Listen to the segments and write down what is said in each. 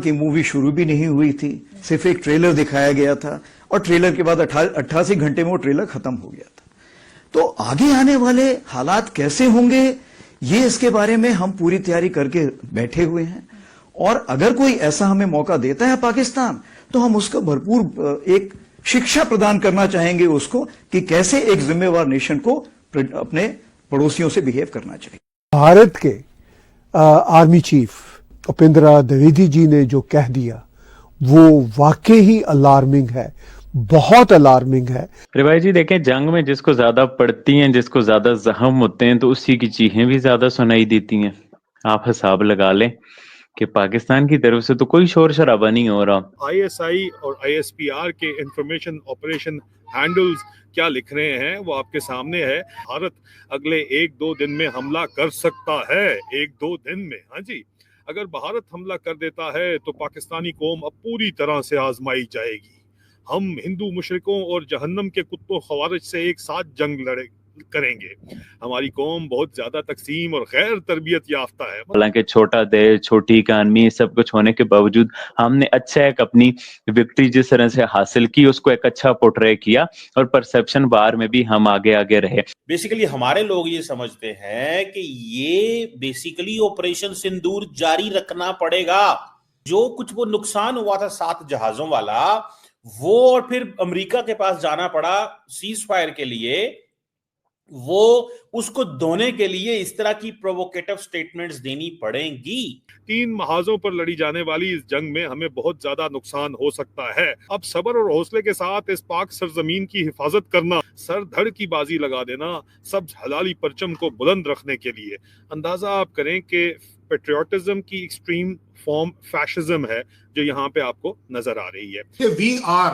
हालांकि मूवी शुरू भी नहीं हुई थी, सिर्फ एक ट्रेलर दिखाया गया था और ट्रेलर के बाद 88 घंटे में वो ट्रेलर खत्म हो गया था। तो आगे आने वाले हालात कैसे होंगे, ये इसके बारे में हम पूरी तैयारी करके बैठे हुए हैं। और अगर कोई ऐसा हमें मौका देता है पाकिस्तान, तो हम उसका भरपूर एक शिक्षा प्रदान करना चाहेंगे उसको कि कैसे एक जिम्मेवार नेशन को अपने पड़ोसियों से बिहेव करना चाहिए। भारत के आर्मी चीफ उपेंद्र द्विवेदी जी ने जो कह दिया वो वाकई ही अलार्मिंग है, बहुत अलार्मिंग है। रिवाई जी देखें, जंग में जिसको ज्यादा पड़ती हैं, जिसको ज्यादा जख्म होते हैं, तो उसी की चीखें भी ज्यादा सुनाई देती हैं। आप हिसाब लगा लें कि पाकिस्तान की तरफ से तो कोई शोर शराबा नहीं हो रहा। आईएसआई और आईएसपीआर के इंफॉर्मेशन ऑपरेशन हैंडल्स क्या लिख रहे हैं वो आपके सामने है। भारत अगले 1-2 दिन में हमला कर सकता है, 1-2 दिन में। हाँ जी, अगर भारत हमला कर देता है तो पाकिस्तानी कौम अब पूरी तरह से आजमाई जाएगी। हम हिंदू मुशरिकों और जहन्नम के कुत्तों खवारिज से एक साथ जंग करेंगे। हमारी कौम बहुत ज्यादा तकसीम और गैर तरबियत याफ्ता है। हालांकि छोटा देश, छोटी इकानमी, सब कुछ होने के बावजूद हमने अच्छा एक अपनी विक्ट्री जिस तरह से हासिल की, उसको एक अच्छा पोर्ट्रे किया और परसेप्शन बार में भी हम आगे आगे रहे। बेसिकली हमारे लोग ये समझते हैं कि ये बेसिकली ऑपरेशन सिंदूर जारी रखना पड़ेगा। जो कुछ वो नुकसान हुआ था 7 जहाजों वाला, वो और फिर अमेरिका के पास जाना पड़ा सीज फायर के लिए, वो उसको धोने के लिए इस तरह की प्रोवोकेटिव स्टेटमेंट्स देनी पड़ेंगी। 3 महाजों पर लड़ी जाने वाली इस जंग में हमें बहुत ज्यादा नुकसान हो सकता है। अब सब्र और हौसले के साथ इस पाक सरजमीन की हिफाजत करना, सर धड़ की बाजी लगा देना, सब हलाली परचम को बुलंद रखने के लिए। अंदाजा आप करें कि पेट्रियोटिज्म की एक्सट्रीम फॉर्म फैशिज्म है जो यहाँ पे आपको नजर आ रही है। We are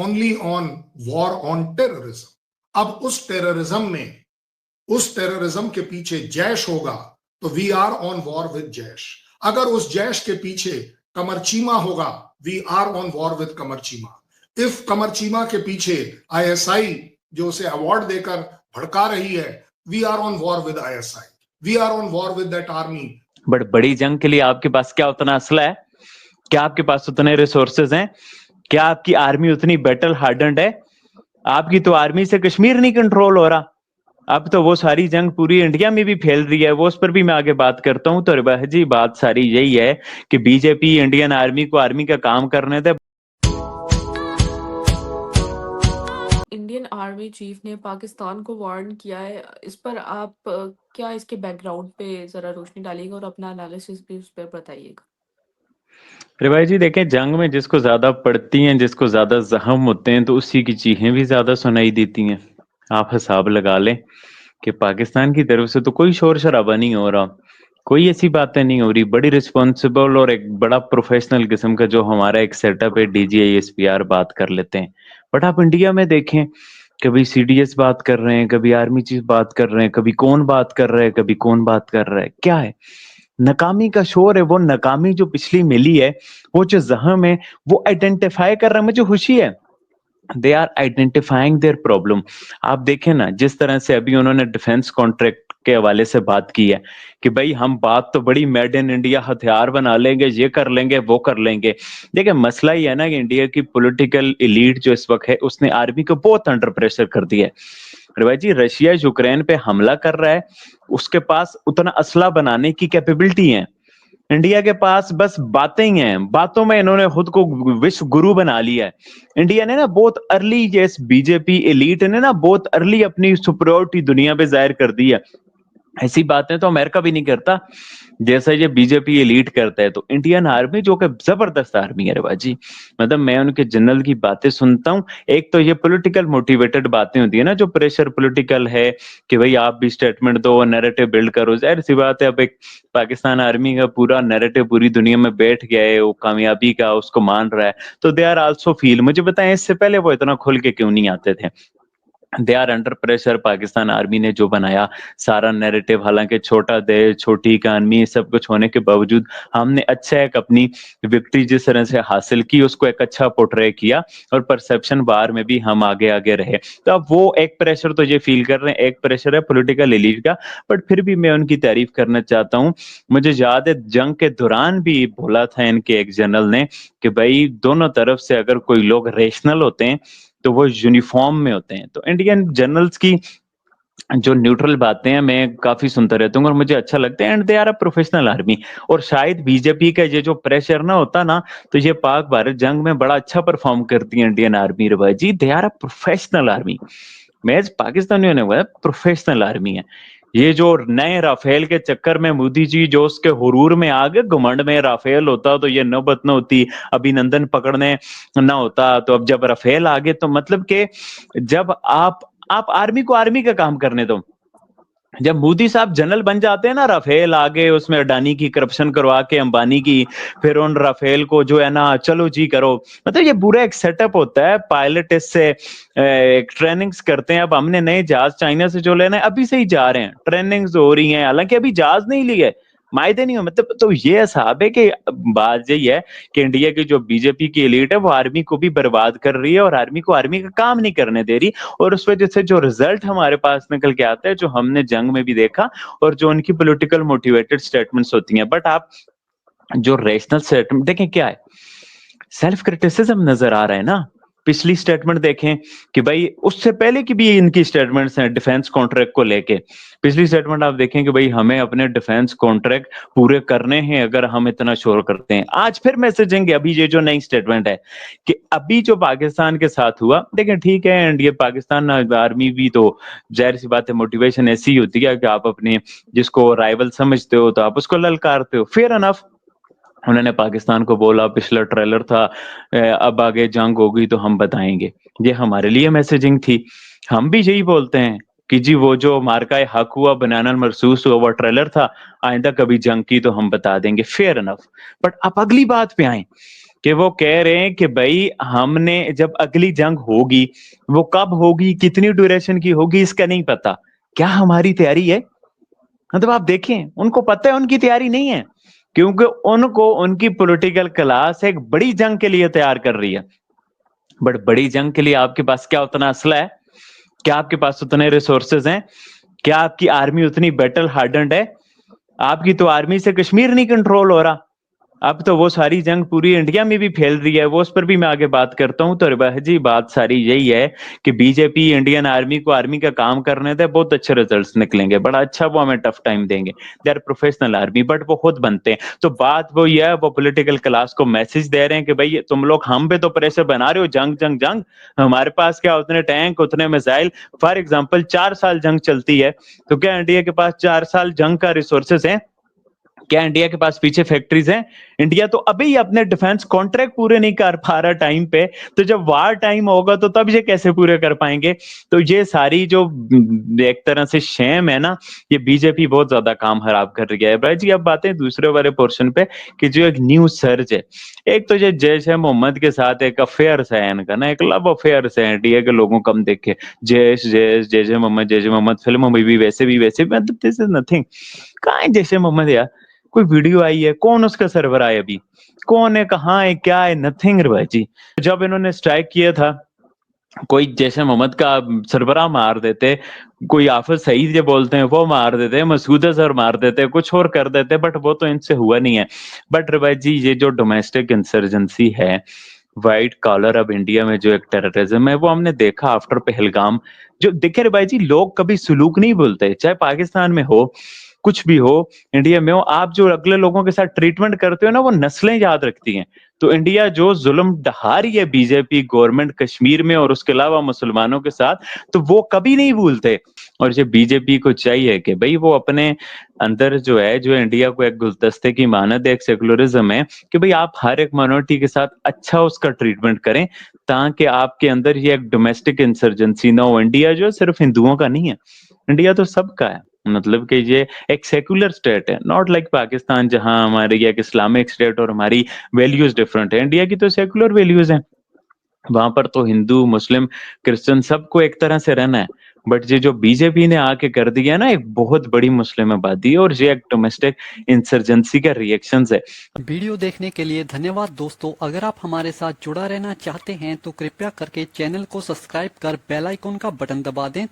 only on war on terrorism. अब उस टेररिज्म के पीछे जैश होगा तो we are on war with Jaish. अगर उस जैश के पीछे कमरचीमा होगा, we are on war with Qamar Cheema. If Qamar Cheema के पीछे आईएसआई जो उसे अवार्ड देकर भड़का रही है, we are on war with ISI, we are on war with that army. But बड़ी जंग के लिए आपके पास क्या उतना असला है? क्या आपके पास उतने रिसोर्सेज हैं? क्या आपकी आर्मी उतनी बैटल हार्डन्ड है? आपकी तो आर्मी से कश्मीर नहीं कंट्रोल हो रहा। अब तो वो सारी जंग पूरी इंडिया में भी फैल रही है, वो उस पर भी मैं आगे बात करता हूं। तो रिवाह जी, बात सारी यही है कि बीजेपी इंडियन आर्मी को आर्मी का काम करने दे। इंडियन आर्मी चीफ ने पाकिस्तान को वार्न किया है, इस पर आप क्या इसके बैकग्राउंड पे जरा रोशनी डालिएगा और अपना एनालिसिस भी उस पर बताइएगा। रिवाई जी देखें, जंग में जिसको ज्यादा पड़ती हैं, जिसको ज्यादा जख्म होते हैं, तो उसी की चीखें भी ज्यादा सुनाई देती हैं। आप हिसाब लगा लें कि पाकिस्तान की तरफ से तो कोई शोर शराबा नहीं हो रहा, कोई ऐसी बातें नहीं हो रही। बड़ी रिस्पॉन्सिबल और एक बड़ा प्रोफेशनल किस्म का जो हमारा एक सेटअप है, DGISPR बात कर लेते हैं। बट आप इंडिया में देखें, कभी CDS बात कर रहे हैं, कभी आर्मी चीफ बात कर रहे हैं, कभी कौन बात कर रहा है, कभी कौन बात कर रहा है। क्या है? नाकामी का शोर है। वो नाकामी जो पिछली मिली है, वो जो जख्म है, वो आइडेंटिफाई कर रहा है। मुझे खुशी है, they are identifying their problem. आप देखें ना, जिस तरह से अभी उन्होंने डिफेंस कॉन्ट्रैक्ट के हवाले से बात की है कि भाई हम बात तो बड़ी मेड इन इंडिया हथियार बना लेंगे, ये कर लेंगे, वो कर लेंगे। देखिए, मसला ही है ना कि इंडिया की पॉलिटिकल एलीट जो इस वक्त है, उसने आर्मी को बहुत अंडर प्रेशर कर दिया है। रिवाज जी, रशिया यूक्रेन पे हमला कर रहा है, उसके पास उतना असला बनाने की कैपेबिलिटी है। इंडिया के पास बस बातें ही हैं, बातों में इन्होंने खुद को विश्व गुरु बना लिया है। इंडिया ने ना बहुत अर्ली, जैसे बीजेपी एलीट ने ना बहुत अर्ली अपनी सुपरियोरिटी दुनिया पे जाहिर कर दी है। ऐसी बातें तो अमेरिका भी नहीं करता जैसा ये बीजेपी एलीट करता है। तो इंडियन आर्मी जो कि जबरदस्त आर्मी है रिवाजी, मतलब मैं उनके जनरल की बातें सुनता हूँ। एक तो ये पॉलिटिकल मोटिवेटेड बातें होती है ना, जो प्रेशर पॉलिटिकल है कि भाई आप भी स्टेटमेंट दो, नैरेटिव बिल्ड करो। जाहिर सी बात है, अब एक पाकिस्तान आर्मी का पूरा नैरेटिव पूरी दुनिया में बैठ गया है, वो कामयाबी का उसको मान रहा है, तो दे आर आल्सो फील। मुझे बताएं, इससे पहले वो इतना खुल के क्यों नहीं आते थे? They are under pressure. Pakistan army ने जो बनाया सारा नैरेटिव, हालांकि छोटा देश, छोटी इकानमी, सब कुछ होने के बावजूद हमने अच्छा एक अपनी विक्ट्री जिस तरह से हासिल की उसको एक अच्छा पोर्ट्रे किया और परसेप्शन बार में भी हम आगे आगे रहे। तो अब वो एक प्रेशर तो ये फील कर रहे हैं, एक प्रेशर है पॉलिटिकल एलीट का, बट फिर भी मैं उनकी तारीफ करना चाहता हूँ। मुझे याद है जंग के दौरान भी बोला था इनके एक जनरल ने कि भाई दोनों तरफ से अगर कोई लोग रेशनल होते हैं तो वो यूनिफॉर्म में होते हैं। तो इंडियन जनरल्स की जो न्यूट्रल बातें हैं मैं काफी सुनता रहता हूँ और मुझे अच्छा लगता है, and they are a professional army. और शायद बीजेपी का ये जो प्रेशर ना होता ना तो ये पाक भारत जंग में बड़ा अच्छा परफॉर्म करती है Indian army. Rawa ji, they are a professional army. मैं पाकिस्तानियों ने हुआ प्रोफेशनल आर्मी है। ये जो नए राफेल के चक्कर में मोदी जी जो उसके हुरूर में आ गए, घमंड में राफेल होता तो ये नौबत न होती, अभिनंदन पकड़ने ना होता। तो अब जब राफेल आ गए तो मतलब कि जब आप आर्मी को आर्मी का काम करने दो। जब मोदी साहब जनरल बन जाते हैं ना, राफेल आगे उसमें अडानी की करप्शन करवा के अंबानी की, फिर उन राफेल को जो है ना चलो जी करो, मतलब ये पूरा एक सेटअप होता है। पायलट इससे एक ट्रेनिंग्स करते हैं। अब हमने नए जहाज चाइना से जो लेना है अभी से ही जा रहे हैं, ट्रेनिंग्स हो रही हैं, हालांकि अभी जहाज नहीं लिए, मायदे नहीं हो मतलब। तो ये हिसाब है कि बात यही है कि इंडिया की जो बीजेपी की एलीट है वो आर्मी को भी बर्बाद कर रही है और आर्मी को आर्मी का काम नहीं करने दे रही। और उस वजह से जो रिजल्ट हमारे पास निकल के आता है, जो हमने जंग में भी देखा और जो उनकी पॉलिटिकल मोटिवेटेड स्टेटमेंट्स होती हैं, बट आप जो रेशनल स्टेटमेंट देखें क्या है, सेल्फ क्रिटिसिज्म नजर आ रहा है ना। पिछली स्टेटमेंट देखें कि भाई उससे पहले की भी इनकी स्टेटमेंट्स हैं डिफेंस कॉन्ट्रैक्ट को लेके। पिछली स्टेटमेंट आप देखें कि भाई हमें अपने डिफेंस कॉन्ट्रैक्ट पूरे करने हैं अगर हम इतना शोर करते हैं। आज फिर मैसेजिंग, अभी ये जो नई स्टेटमेंट है कि अभी जो पाकिस्तान के साथ हुआ, देखें ठीक है इंडिया पाकिस्तान आर्मी भी तो जाहिर सी बात है मोटिवेशन ऐसी ही होती है कि आप अपने जिसको राइवल समझते हो तो आप उसको ललकारते हो, फेयर अनफ। उन्होंने पाकिस्तान को बोला पिछला ट्रेलर था अब आगे जंग होगी तो हम बताएंगे, ये हमारे लिए मैसेजिंग थी। हम भी यही बोलते हैं कि जी वो जो मार्का हक हुआ, बनाना महसूस हुआ, वो ट्रेलर था, आइंदा कभी जंग की तो हम बता देंगे, फेयर अनफ। बट अब अगली बात पे आए कि वो कह रहे हैं कि भाई हमने जब अगली जंग होगी वो कब होगी, कितनी ड्यूरेशन की होगी, इसका नहीं पता। क्या हमारी तैयारी है? मतलब आप देखें उनको पता है उनकी तैयारी नहीं है, क्योंकि उनको उनकी पॉलिटिकल क्लास एक बड़ी जंग के लिए तैयार कर रही है। बट बड़ी जंग के लिए आपके पास क्या उतना असला है? क्या आपके पास उतने रिसोर्सेज हैं? क्या आपकी आर्मी उतनी बैटल हार्डन्ड है? आपकी तो आर्मी से कश्मीर नहीं कंट्रोल हो रहा। अब तो वो सारी जंग पूरी इंडिया में भी फैल रही है, वो उस पर भी मैं आगे बात करता हूं। तो रिबाह जी बात सारी यही है कि बीजेपी इंडियन आर्मी को आर्मी का काम करने दे, बहुत अच्छे रिजल्ट्स निकलेंगे, बड़ा अच्छा वो हमें टफ टाइम देंगे। They are professional army, but वो खुद बनते हैं। तो बात वो ये है, वो पॉलिटिकल क्लास को मैसेज दे रहे हैं कि भाई तुम लोग हम पे तो प्रेशर बना रहे हो, जंग जंग जंग, हमारे पास क्या उतने टैंक उतने मिसाइल। फॉर एग्जाम्पल 4 साल जंग चलती है तो क्या इंडिया के पास 4 साल जंग का रिसोर्सेज है? क्या इंडिया के पास पीछे फैक्ट्रीज हैं? इंडिया तो अभी अपने डिफेंस कॉन्ट्रैक्ट पूरे नहीं कर पा रहा टाइम पे, तो जब वार टाइम होगा तो तब ये कैसे पूरे कर पाएंगे? तो ये सारी जो एक तरह से शेम है ना, ये बीजेपी बहुत ज्यादा काम खराब कर रही है। भाई जी अब बातें दूसरे वाले पोर्शन पे कि जो एक न्यू सर्ज है, एक तो ये जैश है मोहम्मद के साथ एक अफेयर्स है इनका ना, एक लव अफेयर्स है इंडिया के लोगों कम देखे, जैश जैश जैश मोहम्मद जैश मोहम्मद फिल्मों में भी वैसे मतलब दिस इज नथिंग। कहाँ है जैश मोहम्मद यार? कोई वीडियो आई है? कौन उसका सर्वर है? अभी कौन है, कहाँ है, क्या है? नथिंग रे भाई जी। जब इन्होंने स्ट्राइक किया था कोई जैसे मोहम्मद का सरबराह मार देते, कोई आफत सईद जो बोलते हैं वो मार देते, मसूद अजहर मार देते, कुछ और कर देते, बट वो तो इनसे हुआ नहीं है। बट रे भाई जी ये जो डोमेस्टिक इंसर्जेंसी है, व्हाइट कॉलर अब इंडिया में जो एक टेररिज्म है, वो हमने देखा आफ्टर पहलगाम। जो देखे रे भाई जी, लोग कभी सुलूक नहीं भूलते, चाहे पाकिस्तान में हो कुछ भी हो, इंडिया में हो, आप जो अगले लोगों के साथ ट्रीटमेंट करते हो ना वो नस्लें याद रखती हैं। तो इंडिया जो जुल्म ढा रही है बीजेपी गवर्नमेंट कश्मीर में और उसके अलावा मुसलमानों के साथ, तो वो कभी नहीं भूलते। और ये बीजेपी को चाहिए कि भाई वो अपने अंदर जो है, जो इंडिया को एक गुलदस्ते की मानद एक सेकुलरिज्म है कि भाई आप हर एक माइनॉरिटी के साथ अच्छा उसका ट्रीटमेंट करें, ताकि आपके अंदर ये एक डोमेस्टिक इंसर्जेंसी ना हो। इंडिया जो सिर्फ हिंदुओं का नहीं है, इंडिया तो सबका है। मतलब कि ये एक सेकुलर स्टेट है, नॉट लाइक पाकिस्तान जहां हमारी एक इस्लामिक स्टेट और हमारी वैल्यूज डिफरेंट है। इंडिया की तो सेकुलर वैल्यूज हैं। वहां पर तो हिंदू मुस्लिम क्रिश्चियन सबको एक तरह से रहना है, बट ये जो बीजेपी ने आके कर दिया ना, एक बहुत बड़ी मुस्लिम आबादी है, और ये एक डोमेस्टिक इंसर्जेंसी का रिएक्शन है। वीडियो देखने के लिए धन्यवाद दोस्तों। अगर आप हमारे साथ जुड़ा रहना चाहते हैं तो कृपया करके चैनल को सब्सक्राइब कर बेल आइकन का बटन दबा दें